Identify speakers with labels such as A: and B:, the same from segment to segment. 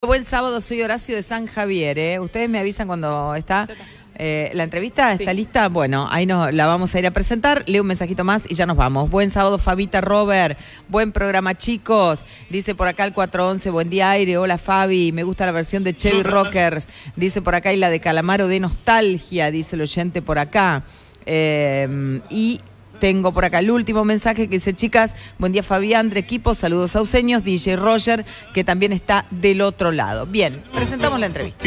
A: Buen sábado, soy Horacio de San Javier, ¿eh? Ustedes me avisan cuando está. ¿La entrevista está lista? Bueno, ahí la vamos a ir a presentar. Leo un mensajito más y ya nos vamos. Buen sábado, Fabita, Robert. Buen programa, chicos. Dice por acá el 411, buen día, aire. Hola, Fabi. Me gusta la versión de Chevy Rockers. Dice por acá, y la de Calamaro de nostalgia, dice el oyente por acá. Y tengo por acá el último mensaje que dice: chicas, buen día Fabián, Andre, equipo, saludos sauceños, DJ Roger, que también está del otro lado. Bien, presentamos la entrevista.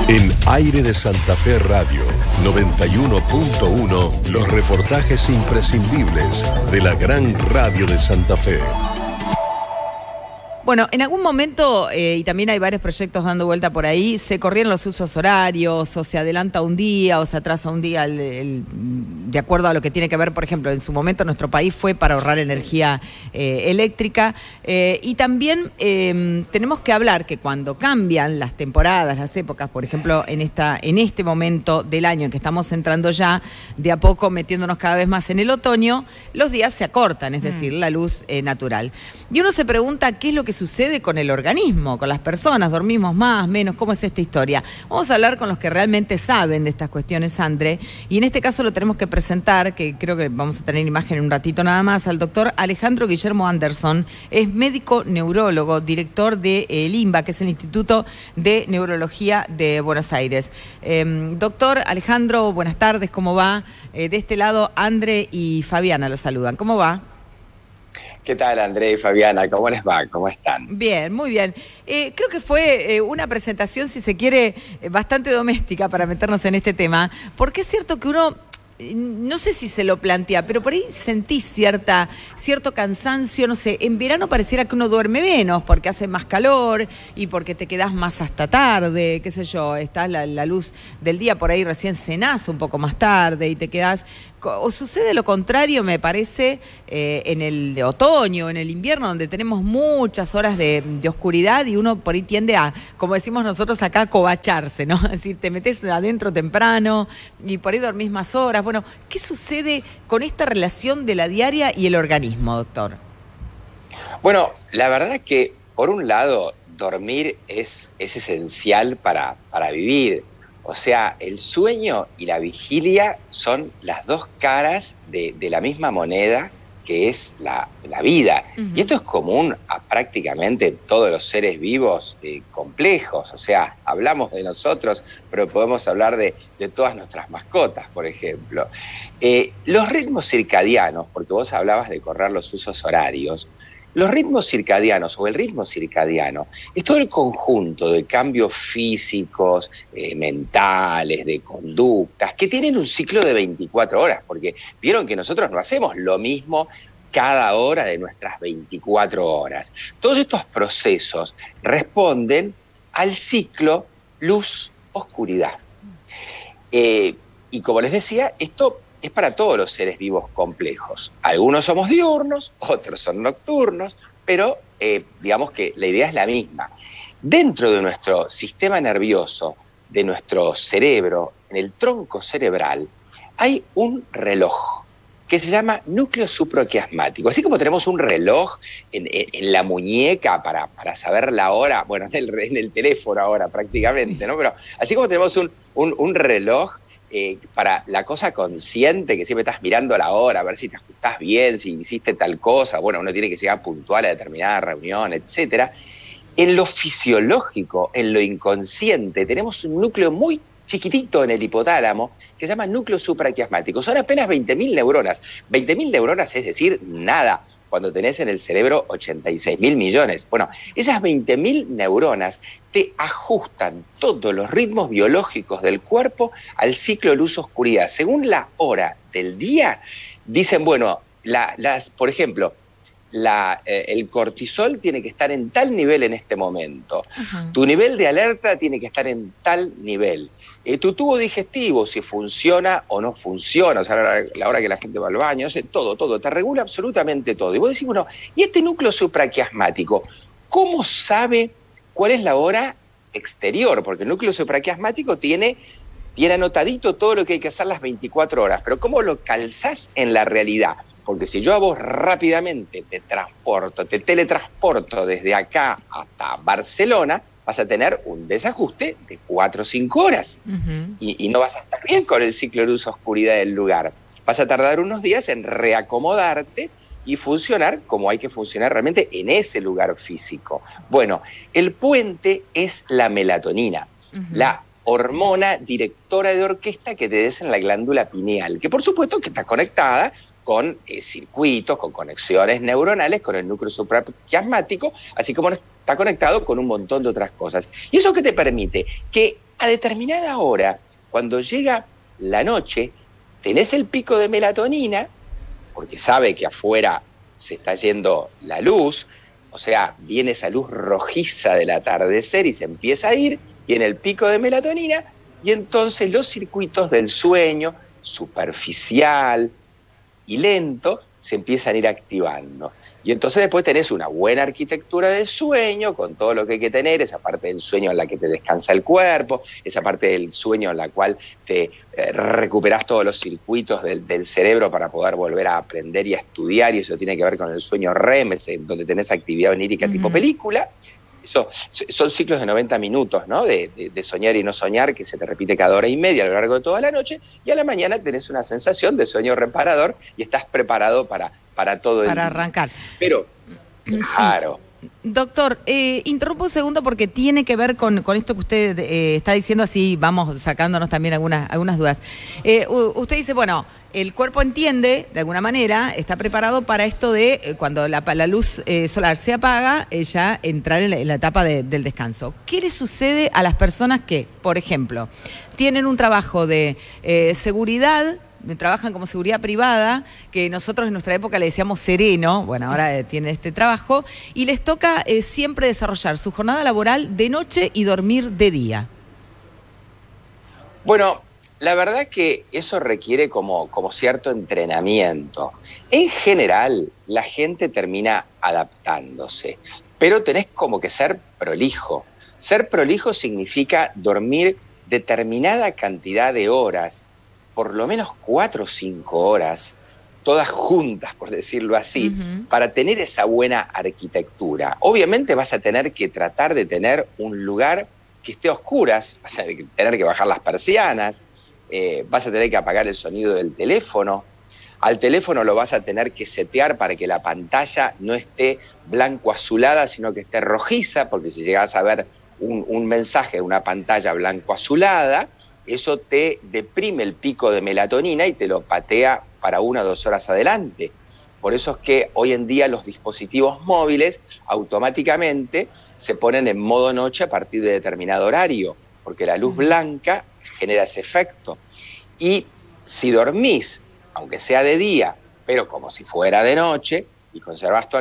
B: En Aire de Santa Fe Radio 91.1, los reportajes imprescindibles de la gran radio de Santa Fe.
A: Bueno, en algún momento, y también hay varios proyectos dando vuelta por ahí, se corrieron los usos horarios, o se adelanta un día, o se atrasa un día, de acuerdo a lo que tiene que ver, por ejemplo, en su momento nuestro país fue para ahorrar energía eléctrica, y también tenemos que hablar que cuando cambian las temporadas, las épocas, por ejemplo, en este momento del año en que estamos entrando ya, de a poco metiéndonos cada vez más en el otoño, los días se acortan, es decir, la luz natural. Y uno se pregunta qué es lo que sucede con el organismo, con las personas, dormimos más, menos, ¿cómo es esta historia? Vamos a hablar con los que realmente saben de estas cuestiones, Andre, y en este caso lo tenemos que presentar, que creo que vamos a tener imagen en un ratito nada más, al doctor Alejandro Guillermo Anderson. Es médico neurólogo, director de INBA, que es el Instituto de Neurología de Buenos Aires. Doctor Alejandro, buenas tardes, ¿cómo va? De este lado, Andre y Fabiana lo saludan. ¿Cómo va?
C: ¿Qué tal, André y Fabiana? ¿Cómo les va? ¿Cómo están?
A: Bien, muy bien. Creo que fue una presentación, si se quiere, bastante doméstica para meternos en este tema, porque es cierto que uno, no sé si se lo plantea, pero por ahí sentís cierto cansancio, no sé, en verano pareciera que uno duerme menos porque hace más calor y porque te quedás más hasta tarde, qué sé yo, está la luz del día, por ahí recién cenás un poco más tarde y te quedás. O sucede lo contrario, me parece, en el de otoño, en el invierno, donde tenemos muchas horas de oscuridad y uno por ahí tiende a, como decimos nosotros acá, a covacharse, ¿no? Es decir, te metes adentro temprano y por ahí dormís más horas. Bueno, ¿qué sucede con esta relación de la diaria y el organismo, doctor?
C: Bueno, la verdad es que, por un lado, dormir es esencial para vivir. O sea, el sueño y la vigilia son las dos caras de la misma moneda que es la vida. Uh-huh. Y esto es común a prácticamente todos los seres vivos complejos. O sea, hablamos de nosotros, pero podemos hablar de todas nuestras mascotas, por ejemplo. Los ritmos circadianos, porque vos hablabas de correr los usos horarios, los ritmos circadianos o el ritmo circadiano es todo el conjunto de cambios físicos, mentales, de conductas, que tienen un ciclo de 24 horas, porque vieron que nosotros no hacemos lo mismo cada hora de nuestras 24 horas. Todos estos procesos responden al ciclo luz-oscuridad. Y como les decía, esto es para todos los seres vivos complejos. Algunos somos diurnos, otros son nocturnos, pero digamos que la idea es la misma. Dentro de nuestro sistema nervioso, de nuestro cerebro, en el tronco cerebral, hay un reloj que se llama núcleo supraquiasmático. Así como tenemos un reloj en la muñeca para saber la hora, bueno, en el teléfono ahora prácticamente, ¿no? Pero así como tenemos un reloj para la cosa consciente, que siempre estás mirando la hora, a ver si te ajustás bien, si hiciste tal cosa, bueno, uno tiene que llegar puntual a determinada reunión, etcétera. En lo fisiológico, en lo inconsciente, tenemos un núcleo muy chiquitito en el hipotálamo que se llama núcleo supraquiasmático. Son apenas 20.000 neuronas. 20.000 neuronas es decir, nada, cuando tenés en el cerebro 86.000 millones. Bueno, esas 20.000 neuronas te ajustan todos los ritmos biológicos del cuerpo al ciclo luz-oscuridad. Según la hora del día, dicen, bueno, por ejemplo, el cortisol tiene que estar en tal nivel en este momento. Uh-huh. Tu nivel de alerta tiene que estar en tal nivel. Tu tubo digestivo, si funciona o no funciona, o sea, la hora que la gente va al baño, todo, te regula absolutamente todo. Y vos decís, bueno, ¿y este núcleo supraquiasmático, cómo sabe cuál es la hora exterior? Porque el núcleo supraquiasmático tiene anotadito todo lo que hay que hacer las 24 horas, pero ¿cómo lo calzás en la realidad? porque si yo a vos rápidamente te teletransporto desde acá hasta Barcelona, vas a tener un desajuste de 4 o 5 horas. Y no vas a estar bien con el ciclo de luz-oscuridad del lugar. Vas a tardar unos días en reacomodarte y funcionar como hay que funcionar realmente en ese lugar físico. Bueno, el puente es la melatonina, la hormona directora de orquesta que te des en la glándula pineal, que por supuesto que está conectada con circuitos, con conexiones neuronales, con el núcleo supraquiasmático, así como está conectado con un montón de otras cosas. ¿Y eso qué te permite? Que a determinada hora, cuando llega la noche, tenés el pico de melatonina, porque sabe que afuera se está yendo la luz, o sea, viene esa luz rojiza del atardecer y se empieza a ir, y en el pico de melatonina, y entonces los circuitos del sueño, superficial y lento, se empiezan a ir activando. Y entonces después tenés una buena arquitectura del sueño, con todo lo que hay que tener, esa parte del sueño en la que te descansa el cuerpo, esa parte del sueño en la cual te recuperás todos los circuitos del cerebro para poder volver a aprender y a estudiar, y eso tiene que ver con el sueño REM, donde tenés actividad onírica tipo película. Eso, son ciclos de 90 minutos, ¿no? De soñar y no soñar, que se te repite cada hora y media a lo largo de toda la noche, y a la mañana tenés una sensación de sueño reparador y estás preparado para todo el día.
A: Para arrancar.
C: Pero, claro.
A: Sí. Doctor, interrumpo un segundo porque tiene que ver con esto que usted está diciendo, así vamos sacándonos también algunas dudas. Usted dice, bueno, el cuerpo entiende, de alguna manera, está preparado para esto de cuando la luz solar se apaga, ya entrar en la etapa del descanso. ¿Qué le sucede a las personas que, por ejemplo, tienen un trabajo de seguridad, trabajan como seguridad privada, que nosotros en nuestra época le decíamos sereno, bueno, ahora tienen este trabajo, y les toca siempre desarrollar su jornada laboral de noche y dormir de día?
C: Bueno, la verdad que eso requiere como cierto entrenamiento. En general, la gente termina adaptándose, pero tenés como que ser prolijo. Ser prolijo significa dormir determinada cantidad de horas, por lo menos 4 o 5 horas, todas juntas, por decirlo así, para tener esa buena arquitectura. Obviamente vas a tener que tratar de tener un lugar que esté a oscuras, vas a tener que bajar las persianas, vas a tener que apagar el sonido del teléfono. Al teléfono lo vas a tener que setear para que la pantalla no esté blanco-azulada, sino que esté rojiza, porque si llegas a ver un mensaje de una pantalla blanco-azulada, eso te deprime el pico de melatonina y te lo patea para 1 o 2 horas adelante. Por eso es que hoy en día los dispositivos móviles automáticamente se ponen en modo noche a partir de determinado horario, porque la luz blanca genera ese efecto. Y si dormís, aunque sea de día, pero como si fuera de noche, y conservas tu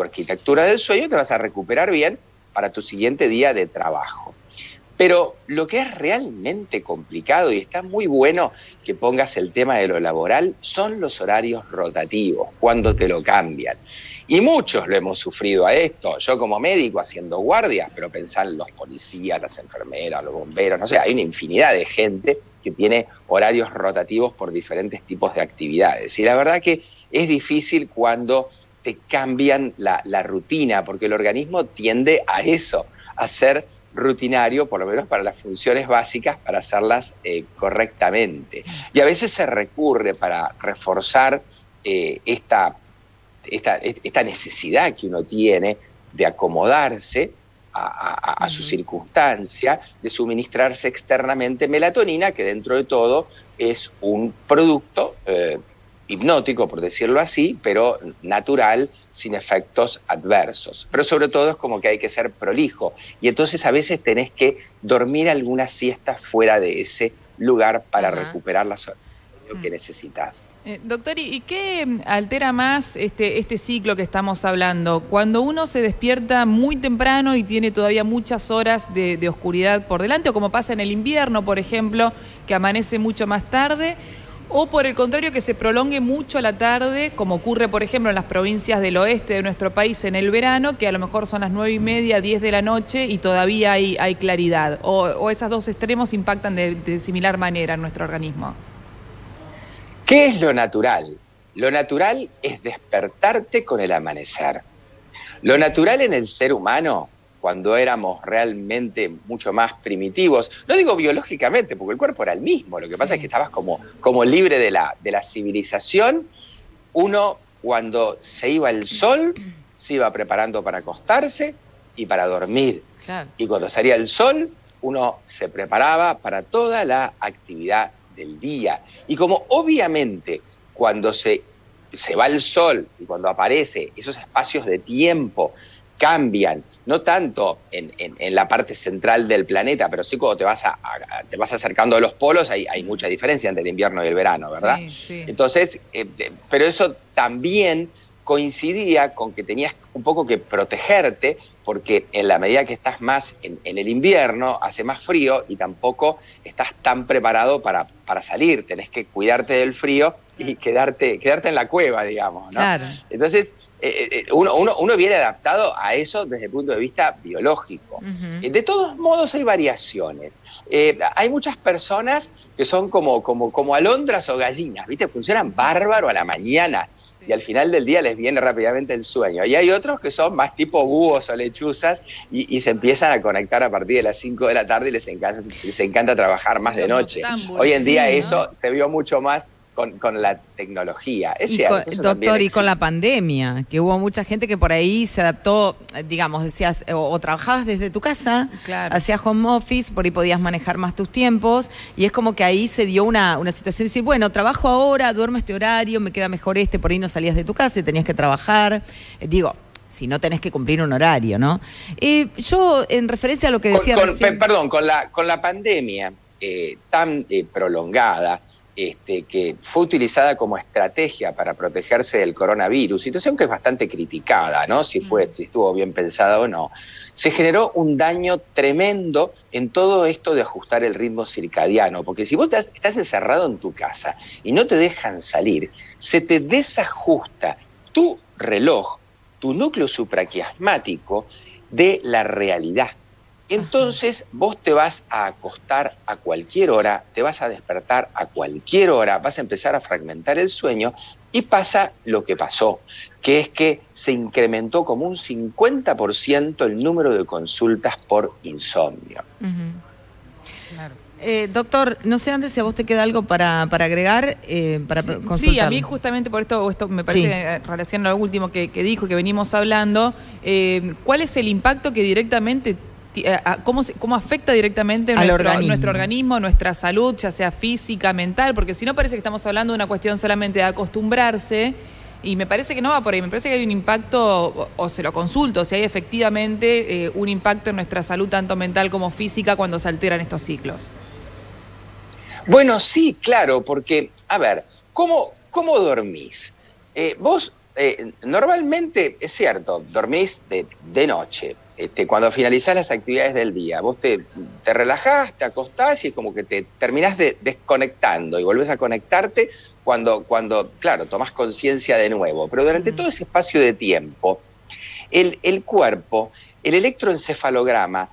C: arquitectura del sueño, te vas a recuperar bien para tu siguiente día de trabajo. Pero lo que es realmente complicado, y está muy bueno que pongas el tema de lo laboral, son los horarios rotativos, cuando te lo cambian. Y muchos lo hemos sufrido a esto. Yo como médico haciendo guardias, pero pensá en los policías, las enfermeras, los bomberos, no sé, hay una infinidad de gente que tiene horarios rotativos por diferentes tipos de actividades. Y la verdad que es difícil cuando te cambian la rutina, porque el organismo tiende a eso, a ser rutinario, por lo menos para las funciones básicas, para hacerlas correctamente. Y a veces se recurre para reforzar esta necesidad que uno tiene de acomodarse a su circunstancia, de suministrarse externamente melatonina, que dentro de todo es un producto hipnótico, por decirlo así, pero natural, sin efectos adversos. Pero sobre todo es como que hay que ser prolijo, y entonces a veces tenés que dormir algunas siestas fuera de ese lugar para recuperar las horas que necesitas.
D: Doctor, ¿y qué altera más este ciclo que estamos hablando? Cuando uno se despierta muy temprano y tiene todavía muchas horas de oscuridad por delante, o como pasa en el invierno, por ejemplo, que amanece mucho más tarde, o por el contrario, que se prolongue mucho la tarde, como ocurre, por ejemplo, en las provincias del oeste de nuestro país en el verano, que a lo mejor son las 9:30, 10 de la noche y todavía hay claridad. O esos dos extremos impactan de similar manera en nuestro organismo.
C: ¿Qué es lo natural? lo natural es despertarte con el amanecer. Lo natural en el ser humano, cuando éramos realmente mucho más primitivos, no digo biológicamente, porque el cuerpo era el mismo, lo que pasa es que estabas como libre de la civilización. Uno, cuando se iba el sol, se iba preparando para acostarse y para dormir.
A: Claro.
C: Y cuando salía el sol, uno se preparaba para toda la actividad del día. Y como obviamente cuando se va el sol y cuando aparece, esos espacios de tiempo cambian, no tanto en la parte central del planeta, pero sí cuando te vas acercando a los polos, hay mucha diferencia entre el invierno y el verano, ¿verdad?
D: Sí, sí.
C: Entonces, pero eso también coincidía con que tenías un poco que protegerte, porque en la medida que estás más en el invierno, hace más frío y tampoco estás tan preparado para salir, tenés que cuidarte del frío y quedarte en la cueva, digamos, ¿no?
A: Claro.
C: Entonces, uno viene adaptado a eso desde el punto de vista biológico.
A: Uh-huh.
C: De todos modos hay variaciones. Hay muchas personas que son como alondras o gallinas, ¿viste? Funcionan bárbaro a la mañana y al final del día les viene rápidamente el sueño. Y hay otros que son más tipo búhos o lechuzas y se empiezan a conectar a partir de las 5 de la tarde y les encanta trabajar más de noche. Hoy en día eso se vio mucho más con la tecnología. Es cierto,
A: doctor, y con la pandemia, que hubo mucha gente que por ahí se adaptó, digamos, decías, o trabajabas desde tu casa,
D: claro,
A: hacías home office, por ahí podías manejar más tus tiempos, y es como que ahí se dio una situación de decir, bueno, trabajo ahora, duermo este horario, me queda mejor por ahí no salías de tu casa y tenías que trabajar. Si no tenés que cumplir un horario, ¿no? Yo, en referencia a lo que decía recién...
C: Perdón, con la pandemia tan prolongada, que fue utilizada como estrategia para protegerse del coronavirus, situación que es bastante criticada, ¿no? Si estuvo bien pensada o no. Se generó un daño tremendo en todo esto de ajustar el ritmo circadiano, porque si vos estás encerrado en tu casa y no te dejan salir, se te desajusta tu reloj, tu núcleo supraquiasmático de la realidad. Entonces vos te vas a acostar a cualquier hora, te vas a despertar a cualquier hora, vas a empezar a fragmentar el sueño y pasa lo que pasó, que es que se incrementó como un 50% el número de consultas por insomnio.
A: Uh-huh. Claro. Doctor, no sé antes si a vos te queda algo para agregar, para consultar.
D: Sí, a mí justamente por esto me parece, en relación a lo último que dijo, que venimos hablando, ¿cuál es el impacto que directamente... ¿Cómo afecta directamente nuestro organismo, nuestra salud, ya sea física, mental? Porque si no parece que estamos hablando de una cuestión solamente de acostumbrarse, y me parece que no va por ahí, me parece que hay un impacto, o se lo consulto, si hay efectivamente un impacto en nuestra salud, tanto mental como física, cuando se alteran estos ciclos.
C: Bueno, sí, claro, porque, a ver, ¿cómo dormís? Vos normalmente, es cierto, dormís de noche. Cuando finalizás las actividades del día, vos te relajás, te acostás y es como que te terminás desconectando y volvés a conectarte cuando claro, tomás conciencia de nuevo. Pero durante todo ese espacio de tiempo, el cuerpo, el electroencefalograma,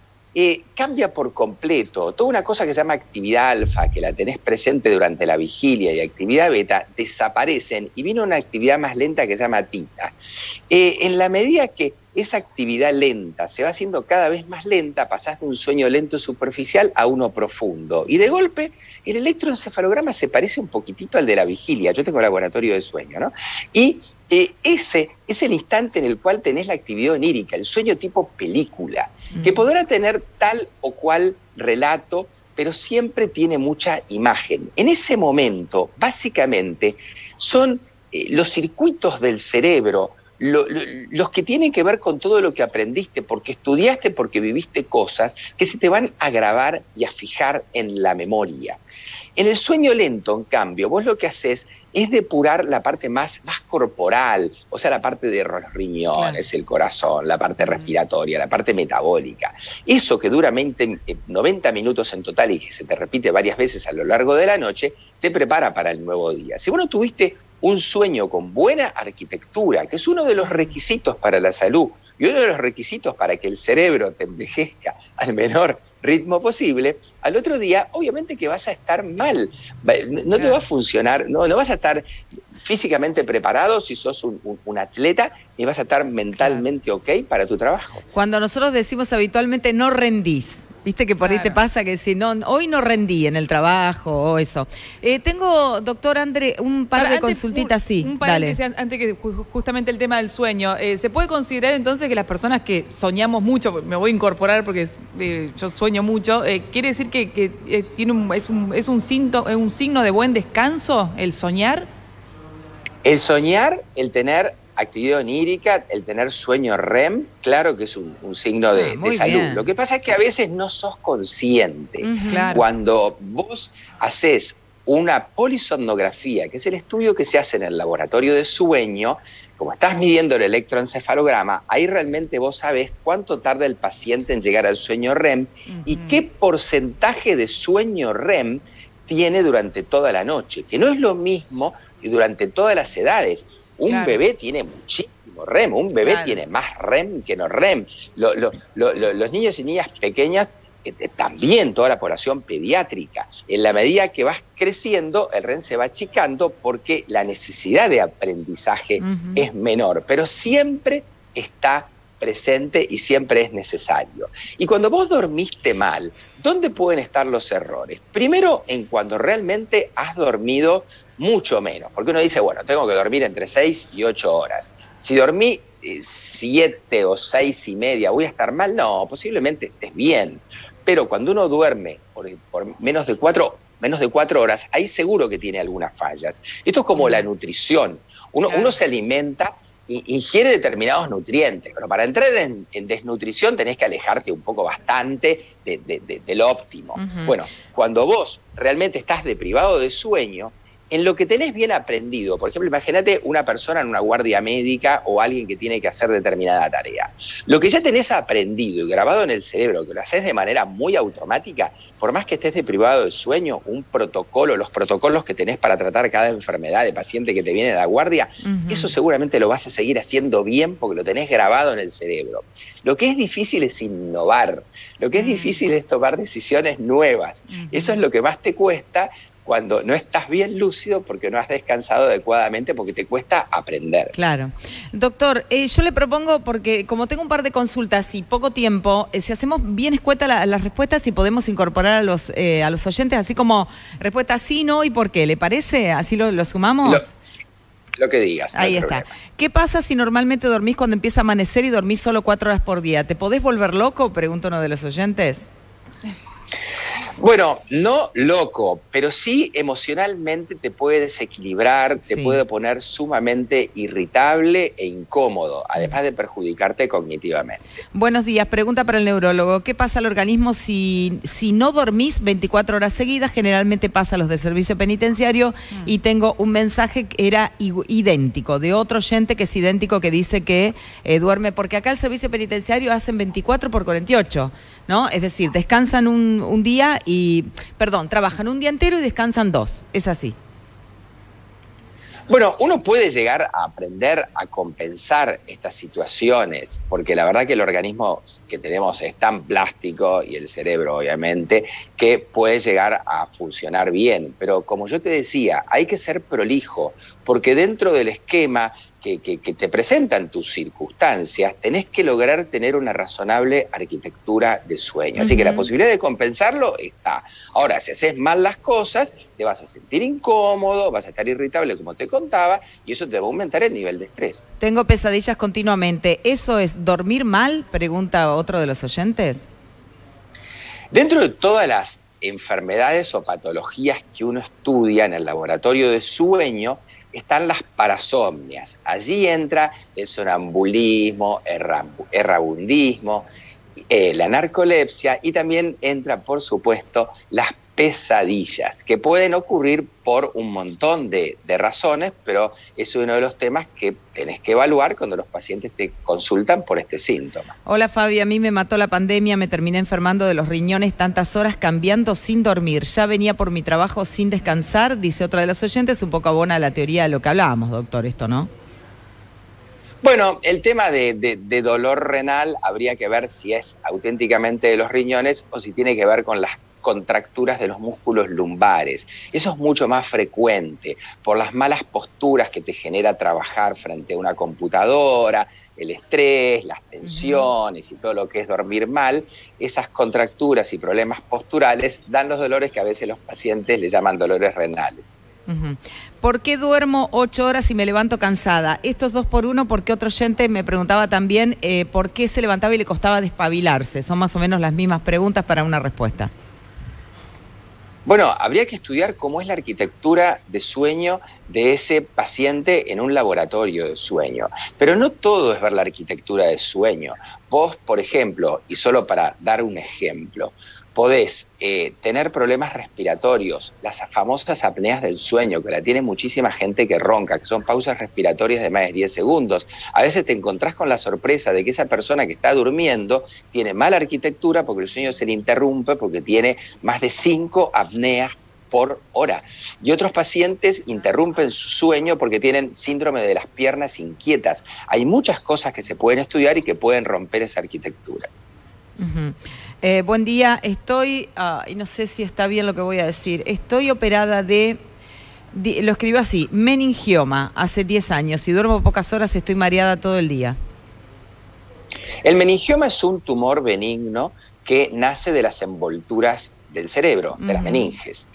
C: cambia por completo. Toda una cosa que se llama actividad alfa, que la tenés presente durante la vigilia, y actividad beta, desaparecen y viene una actividad más lenta que se llama tita. En la medida que esa actividad lenta se va haciendo cada vez más lenta, pasás de un sueño lento superficial a uno profundo. Y de golpe, el electroencefalograma se parece un poquitito al de la vigilia. Yo tengo laboratorio de sueño, ¿no? Y ese es el instante en el cual tenés la actividad onírica, el sueño tipo película, que podrá tener tal o cual relato, pero siempre tiene mucha imagen. En ese momento, básicamente, son los circuitos del cerebro, los que tienen que ver con todo lo que aprendiste, porque estudiaste, porque viviste cosas que se te van a grabar y a fijar en la memoria. En el sueño lento, en cambio, vos lo que haces es depurar la parte más corporal, o sea, la parte de los riñones, claro, el corazón, la parte respiratoria, la parte metabólica. Eso que dura 90 minutos en total y que se te repite varias veces a lo largo de la noche, te prepara para el nuevo día. Si vos no tuviste un sueño con buena arquitectura, que es uno de los requisitos para la salud y uno de los requisitos para que el cerebro te envejezca al menor ritmo posible, al otro día obviamente que vas a estar mal, no te va a funcionar, no vas a estar físicamente preparado si sos un atleta, ni vas a estar mentalmente ok para tu trabajo.
A: Cuando nosotros decimos habitualmente no rendís, viste que por ahí te pasa que si no, hoy no rendí en el trabajo o eso. Tengo, doctor André, un par de consultitas, sí.
D: Un paréntesis, antes que justamente el tema del sueño. ¿Se puede considerar entonces que las personas que soñamos mucho, me voy a incorporar porque yo sueño mucho, quiere decir que es un signo de buen descanso el soñar?
C: El soñar, el tener actividad onírica, el tener sueño REM, claro que es un signo de salud. Bien. Lo que pasa es que a veces no sos consciente.
A: Claro.
C: Cuando vos haces una polisomnografía, que es el estudio que se hace en el laboratorio de sueño, como estás midiendo el electroencefalograma, ahí realmente vos sabés cuánto tarda el paciente en llegar al sueño REM y qué porcentaje de sueño REM tiene durante toda la noche, que no es lo mismo y durante todas las edades. Un bebé tiene muchísimo REM, un bebé tiene más REM que no REM. Los niños y niñas pequeñas, también toda la población pediátrica. En la medida que vas creciendo, el REM se va achicando porque la necesidad de aprendizaje es menor, pero siempre está presente y siempre es necesario. Y cuando vos dormiste mal, ¿dónde pueden estar los errores? Primero, en cuando realmente has dormido mucho menos, porque uno dice, bueno, tengo que dormir entre 6 y 8 horas. Si dormí 7 o 6 y media, ¿voy a estar mal? No, posiblemente estés bien. Pero cuando uno duerme por menos de 4 horas, ahí seguro que tiene algunas fallas. Esto es como la nutrición. Uno se alimenta, ingiere determinados nutrientes, pero para entrar en desnutrición tenés que alejarte un poco bastante de lo óptimo. Bueno, cuando vos realmente estás deprivado de sueño, en lo que tenés bien aprendido, por ejemplo, imagínate una persona en una guardia médica o alguien que tiene que hacer determinada tarea. Lo que ya tenés aprendido y grabado en el cerebro, que lo haces de manera muy automática, por más que estés deprivado de sueño, un protocolo, los protocolos que tenés para tratar cada enfermedad de paciente que te viene a la guardia, eso seguramente lo vas a seguir haciendo bien porque lo tenés grabado en el cerebro. Lo que es difícil es innovar, lo que es difícil es tomar decisiones nuevas. Eso es lo que más te cuesta cuando no estás bien lúcido porque no has descansado adecuadamente, porque te cuesta aprender.
A: Claro. Doctor, yo le propongo, porque como tengo un par de consultas y poco tiempo, si hacemos bien escueta las respuestas y podemos incorporar a los oyentes, así como respuesta sí, no y por qué, ¿le parece? ¿Así lo sumamos?
C: Lo que digas.
A: Ahí está. ¿Qué pasa si normalmente dormís cuando empieza a amanecer y dormís solo 4 horas por día? ¿Te podés volver loco? Pregunta uno de los oyentes.
C: Bueno, no loco, pero sí emocionalmente te puede desequilibrar, te puede poner sumamente irritable e incómodo, además de perjudicarte cognitivamente.
A: Buenos días, pregunta para el neurólogo. ¿Qué pasa al organismo si no dormís 24 horas seguidas? Generalmente pasa a los de servicio penitenciario y tengo un mensaje que era idéntico, de otro oyente que es idéntico, que dice que duerme, porque acá el servicio penitenciario hacen 24 por 48, ¿no? Es decir, descansan un día trabajan un día entero y descansan 2. Es así.
C: Bueno, uno puede llegar a aprender a compensar estas situaciones, porque la verdad que el organismo que tenemos es tan plástico, y el cerebro obviamente, que puede llegar a funcionar bien. Pero como yo te decía, hay que ser prolijo, porque dentro del esquema que te presentan tus circunstancias, tenés que lograr tener una razonable arquitectura de sueño. Así que la posibilidad de compensarlo está. Ahora, si haces mal las cosas, te vas a sentir incómodo, vas a estar irritable, como te contaba, y eso te va a aumentar el nivel de estrés.
A: Tengo pesadillas continuamente. ¿Eso es dormir mal? Pregunta otro de los oyentes.
C: Dentro de todas las enfermedades o patologías que uno estudia en el laboratorio de sueño, están las parasomnias. Allí entra el sonambulismo, errabundismo, la narcolepsia, y también entra, por supuesto, las pesadillas, que pueden ocurrir por un montón de razones, pero es uno de los temas que tenés que evaluar cuando los pacientes te consultan por este síntoma.
A: Hola Fabi, a mí me mató la pandemia, me terminé enfermando de los riñones, tantas horas cambiando sin dormir. Ya venía por mi trabajo sin descansar, dice otra de los oyentes, un poco abona a la teoría de lo que hablábamos, doctor, esto, ¿no?
C: Bueno, el tema de dolor renal habría que ver si es auténticamente de los riñones o si tiene que ver con las contracturas de los músculos lumbares. Eso es mucho más frecuente por las malas posturas que te genera trabajar frente a una computadora, el estrés, las tensiones y todo lo que es dormir mal. Esas contracturas y problemas posturales dan los dolores que a veces los pacientes le llaman dolores renales.
A: ¿Por qué duermo 8 horas y me levanto cansada? Estos 2 por 1, porque otro oyente me preguntaba también por qué se levantaba y le costaba despabilarse. Son más o menos las mismas preguntas para una respuesta.
C: Bueno, habría que estudiar cómo es la arquitectura de sueño de ese paciente en un laboratorio de sueño. Pero no todo es ver la arquitectura de sueño. Vos, por ejemplo, y solo para dar un ejemplo, podés tener problemas respiratorios, las famosas apneas del sueño, que la tiene muchísima gente que ronca, que son pausas respiratorias de más de 10 segundos. A veces te encontrás con la sorpresa de que esa persona que está durmiendo tiene mala arquitectura porque el sueño se le interrumpe, porque tiene más de 5 apneas por hora. Y otros pacientes interrumpen su sueño porque tienen síndrome de las piernas inquietas. Hay muchas cosas que se pueden estudiar y que pueden romper esa arquitectura.
A: Buen día, estoy, y no sé si está bien lo que voy a decir, estoy operada lo escribo así, meningioma, hace 10 años, y duermo pocas horas, estoy mareada todo el día.
C: El meningioma es un tumor benigno que nace de las envolturas del cerebro, de las meninges.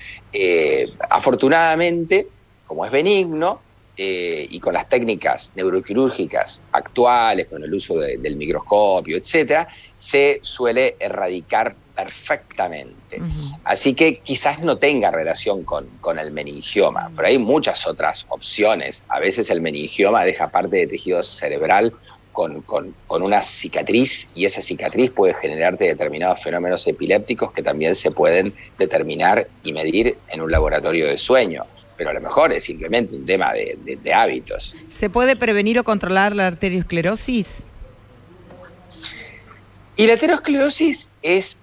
C: Afortunadamente, como es benigno, y con las técnicas neuroquirúrgicas actuales, con el uso del microscopio, etcétera, se suele erradicar perfectamente. Así que quizás no tenga relación con el meningioma, pero hay muchas otras opciones. A veces el meningioma deja parte de tejido cerebral con una cicatriz, y esa cicatriz puede generarte determinados fenómenos epilépticos que también se pueden determinar y medir en un laboratorio de sueño. Pero a lo mejor es simplemente un tema de hábitos.
A: ¿Se puede prevenir o controlar la arteriosclerosis?
C: Y la aterosclerosis es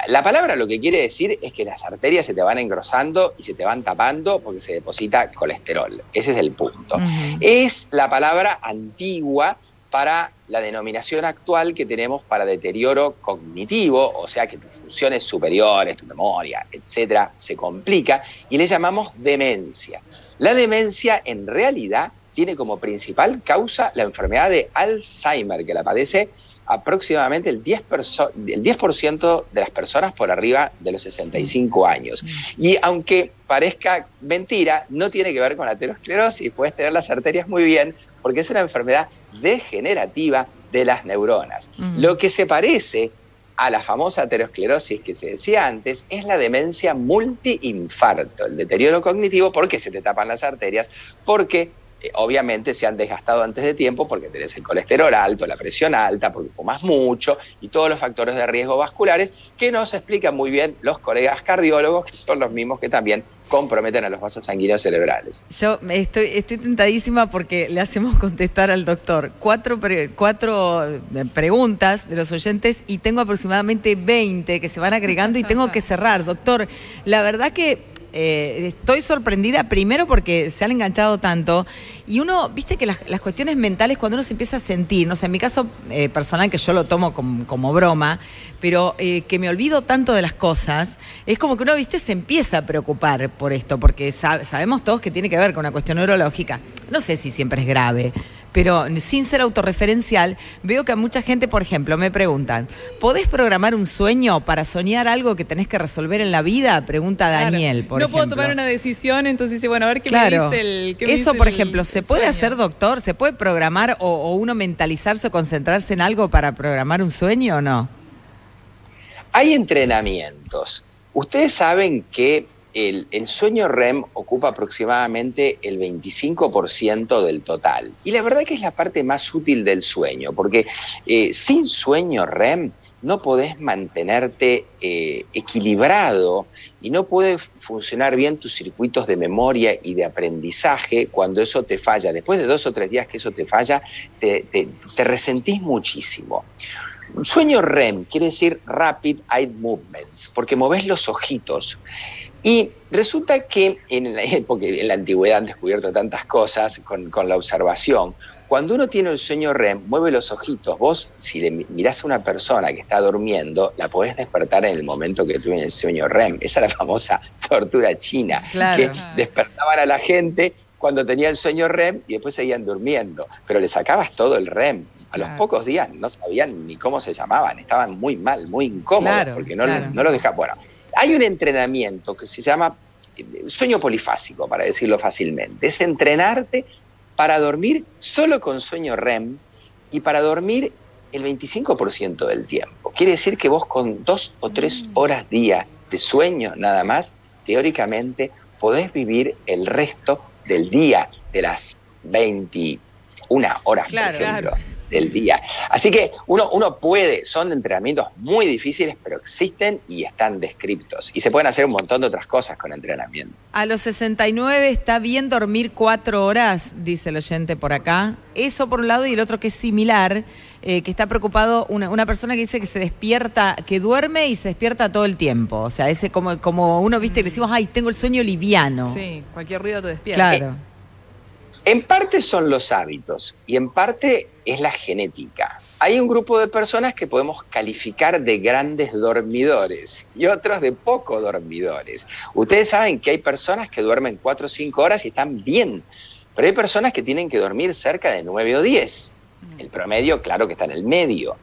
C: la palabra lo que quiere decir es que las arterias se te van engrosando y se te van tapando porque se deposita colesterol. Ese es el punto. Es la palabra antigua para la denominación actual que tenemos para deterioro cognitivo, o sea que tus funciones superiores, tu memoria, etcétera, se complica, y le llamamos demencia. La demencia en realidad tiene como principal causa la enfermedad de Alzheimer, que la padece aproximadamente el 10% de las personas por arriba de los 65 años. Y aunque parezca mentira, no tiene que ver con la aterosclerosis, puedes tener las arterias muy bien, porque es una enfermedad degenerativa de las neuronas. Lo que se parece a la famosa aterosclerosis que se decía antes es la demencia multiinfarto, el deterioro cognitivo, porque se te tapan las arterias, porque obviamente se han desgastado antes de tiempo, porque tenés el colesterol alto, la presión alta, porque fumas mucho y todos los factores de riesgo vasculares que nos explican muy bien los colegas cardiólogos, que son los mismos que también comprometen a los vasos sanguíneos cerebrales.
A: Yo estoy tentadísima porque le hacemos contestar al doctor cuatro preguntas de los oyentes y tengo aproximadamente 20 que se van agregando y tengo que cerrar. Doctor, la verdad que estoy sorprendida primero porque se han enganchado tanto y uno, viste que las cuestiones mentales cuando uno se empieza a sentir, no sé, en mi caso personal que yo lo tomo como broma, pero que me olvido tanto de las cosas, es como que uno, viste, se empieza a preocupar por esto, porque sabemos todos que tiene que ver con una cuestión neurológica. No sé si siempre es grave, pero sin ser autorreferencial, veo que a mucha gente, por ejemplo, me preguntan, ¿podés programar un sueño para soñar algo que tenés que resolver en la vida? Pregunta Daniel, por ejemplo.
D: No puedo tomar una decisión, entonces dice, bueno, a ver qué me dice el...
A: Eso, por ejemplo, ¿se puede hacer, doctor? ¿Se puede programar o uno mentalizarse o concentrarse en algo para programar un sueño o no?
C: Hay entrenamientos. Ustedes saben que el sueño REM ocupa aproximadamente el 25% del total. Y la verdad que es la parte más útil del sueño, porque sin sueño REM no podés mantenerte equilibrado y no pueden funcionar bien tus circuitos de memoria y de aprendizaje cuando eso te falla. Después de 2 o 3 días que eso te falla, te resentís muchísimo. Sueño REM quiere decir Rapid Eye Movements, porque movés los ojitos. Y resulta que, porque en la antigüedad han descubierto tantas cosas con la observación, cuando uno tiene el sueño REM, mueve los ojitos. Vos, si le mirás a una persona que está durmiendo, la podés despertar en el momento que tuve el sueño REM. Esa es la famosa tortura china,
A: claro,
C: que despertaban a la gente cuando tenía el sueño REM y después seguían durmiendo. Pero le sacabas todo el REM. A los pocos días no sabían ni cómo se llamaban, estaban muy mal, muy incómodos, porque no los dejaban. Bueno, hay un entrenamiento que se llama sueño polifásico, para decirlo fácilmente. Es entrenarte para dormir solo con sueño REM y para dormir el 25% del tiempo. Quiere decir que vos con 2 o 3 horas día de sueño nada más, teóricamente podés vivir el resto del día, de las 21 horas, por ejemplo, del día. Así que uno puede, son entrenamientos muy difíciles, pero existen y están descriptos. Y se pueden hacer un montón de otras cosas con entrenamiento.
A: A los 69 está bien dormir 4 horas, dice el oyente por acá. Eso por un lado, y el otro que es similar, que está preocupado, una persona que dice que se despierta, que duerme y se despierta todo el tiempo. O sea, ese como uno, viste, que le decimos, ay, tengo el sueño liviano.
D: Sí, cualquier ruido te despierta.
A: Claro.
C: En parte son los hábitos y en parte es la genética. Hay un grupo de personas que podemos calificar de grandes dormidores y otros de poco dormidores. Ustedes saben que hay personas que duermen 4 o 5 horas y están bien, pero hay personas que tienen que dormir cerca de 9 o 10. El promedio, claro que está en el medio.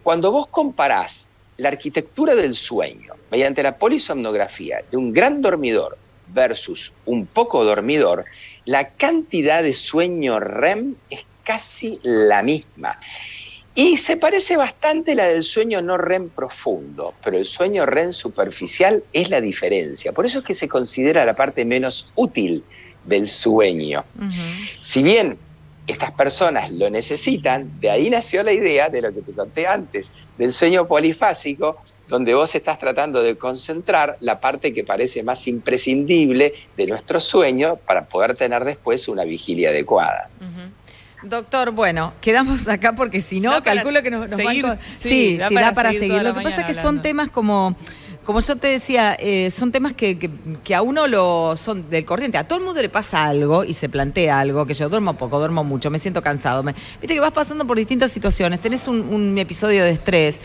C: Cuando vos comparás la arquitectura del sueño mediante la polisomnografía de un gran dormidor versus un poco dormidor, la cantidad de sueño REM es casi la misma. Y se parece bastante la del sueño no REM profundo, pero el sueño REM superficial es la diferencia. Por eso es que se considera la parte menos útil del sueño. Si bien estas personas lo necesitan, de ahí nació la idea de lo que te conté antes, del sueño polifásico, donde vos estás tratando de concentrar la parte que parece más imprescindible de nuestro sueño para poder tener después una vigilia adecuada.
A: Doctor, bueno, quedamos acá porque si no, calculo que nos
D: seguir,
A: van... Sí, da para seguir. Lo que pasa es que son temas como yo te decía, son temas que a uno son del corriente. A todo el mundo le pasa algo y se plantea algo, que yo duermo poco, duermo mucho, me siento cansado. Viste que vas pasando por distintas situaciones, tenés un episodio de estrés,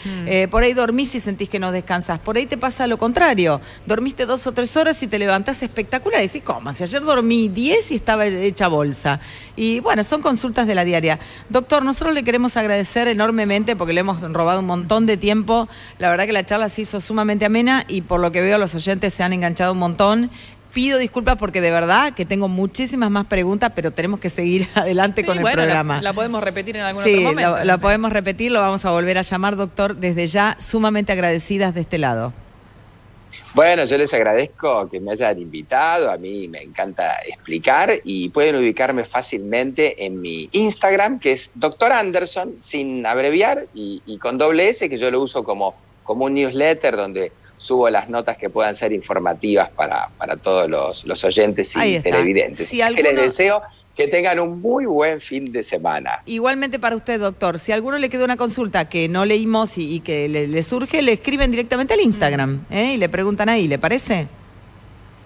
A: por ahí dormís y sentís que no descansás, por ahí te pasa lo contrario, dormiste 2 o 3 horas y te levantás espectacular y decís, ¿cómo? Si ayer dormí 10 y estaba hecha bolsa. Y bueno, son consultas de la diaria. Doctor, nosotros le queremos agradecer enormemente porque le hemos robado un montón de tiempo. La verdad que la charla se hizo sumamente amena y por lo que veo los oyentes se han enganchado un montón. Pido disculpas porque de verdad que tengo muchísimas más preguntas, pero tenemos que seguir adelante con el programa.
D: La podemos repetir en algún otro momento.
A: Sí, la podemos repetir, lo vamos a volver a llamar, doctor. Desde ya, sumamente agradecidas de este lado.
C: Bueno, yo les agradezco que me hayan invitado, a mí me encanta explicar y pueden ubicarme fácilmente en mi Instagram, que es Dr. Anderson, sin abreviar y con doble S, que yo lo uso como un newsletter donde subo las notas que puedan ser informativas para todos los oyentes y televidentes. Si alguno... Les deseo que tengan un muy buen fin de semana.
A: Igualmente para usted, doctor. Si a alguno le quedó una consulta que no leímos y que le surge, le escriben directamente al Instagram y le preguntan ahí, ¿le parece?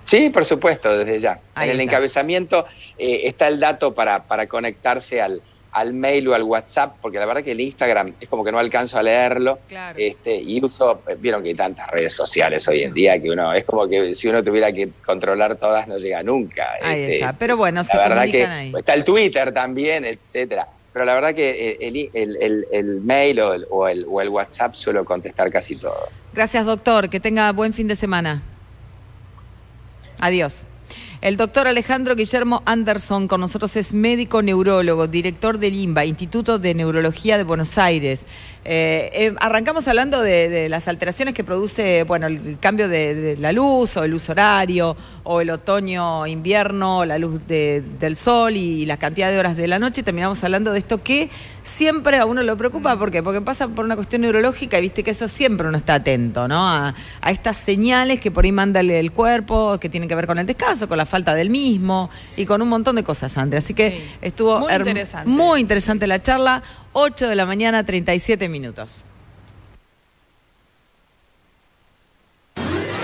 C: Sí, por supuesto, desde ya.
A: Ahí
C: en el encabezamiento está el dato para conectarse al mail o al WhatsApp, porque la verdad que el Instagram es como que no alcanzo a leerlo.
A: Claro.
C: Y uso, vieron que hay tantas redes sociales hoy en día que uno, es como que si uno tuviera que controlar todas no llega nunca.
A: Ahí está, pero bueno, se comunican ahí.
C: Está el Twitter también, etcétera. Pero la verdad que el mail o el WhatsApp suelo contestar casi todos.
A: Gracias, doctor. Que tenga buen fin de semana. Adiós. El doctor Alejandro Guillermo Anderson con nosotros es médico neurólogo, director del INBA, Instituto de Neurología de Buenos Aires. Arrancamos hablando de las alteraciones que produce, bueno, el cambio de la luz o el uso horario o el otoño-invierno, la luz del sol y la cantidad de horas de la noche. Y terminamos hablando de esto que siempre a uno lo preocupa. ¿Por qué? Porque pasa por una cuestión neurológica y viste que eso siempre uno está atento, ¿no? A estas señales que por ahí manda el cuerpo, que tienen que ver con el descanso, con la falta del mismo y con un montón de cosas, Andrea. Así que estuvo muy interesante la charla. 8 de la mañana, 37 minutos.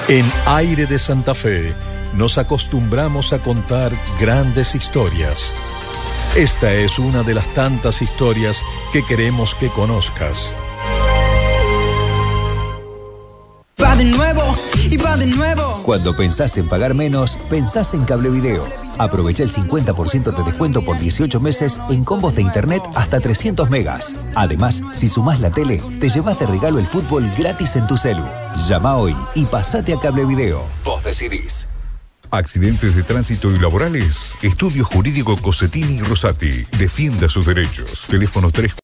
B: En Aire de Santa Fe nos acostumbramos a contar grandes historias Esta es una de las tantas historias que queremos que conozcas.
E: Va de nuevo y va de nuevo.
F: Cuando pensás en pagar menos, pensás en Cablevideo. Aprovecha el 50% de descuento por 18 meses en combos de internet hasta 300 megas. Además, si sumás la tele, te llevas de regalo el fútbol gratis en tu celu. Llama hoy y pasate a Cablevideo. Vos decidís.
G: Accidentes de tránsito y laborales. Estudio Jurídico Cosetini y Rosati. Defienda sus derechos. Teléfono 3